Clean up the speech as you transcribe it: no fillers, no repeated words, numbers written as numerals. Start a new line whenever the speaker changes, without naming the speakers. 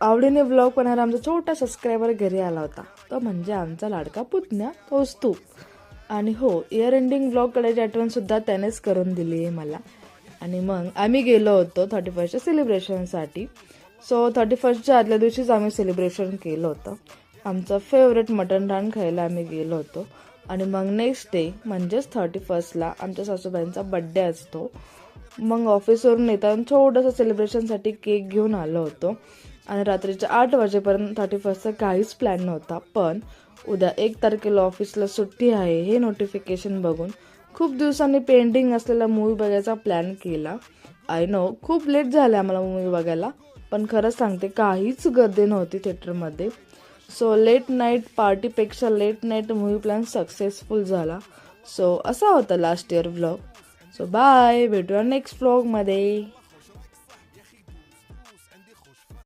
आवडीने व्लॉग बनवायला आमचा छोटा सबस्क्रायबर घरी आला होता, तो म्हणजे आमचा लाडका पुतण्या कौस्तुभ. आणि हो, इयर एंडिंग व्लॉग करायची आठवणसुद्धा त्यानेच करून दिली आहे मला. आणि मग आम्ही गेलो होतो 31च्या सेलिब्रेशनसाठी. सो 31च्या आदल्या दिवशीच आम्ही सेलिब्रेशन केलं होतं. आमचं फेवरेट मटन रान खायला आम्ही गेलो होतो. आणि मग नेक्स्ट डे म्हणजेच 31ला आमच्या सासूबाईंचा बड्डे असतो. मग ऑफिसवरून येताना छोटंसं सेलिब्रेशनसाठी केक घेऊन आलो होतो. आणि रात्रीच्या 8 वाजेपर्यंत 31चा काहीच प्लॅन नव्हता. पण उद्या 1 तारखेला ऑफिसला सुट्टी आहे हे नोटिफिकेशन बघून खूप दिवसांनी पेंडिंग असलेला मूवी बघायचा प्लॅन केला. आय नो खूप लेट झालं आम्हाला मूवी बघायला, पण खरंच सांगते काहीच गर्दी नव्हती थिएटरमध्ये. सो लेट नाईट पार्टीपेक्षा late night movie plan successful झाला. सो असा होता last year vlog. So bye, भेटूया नेक्स्ट व्लॉगमध्ये.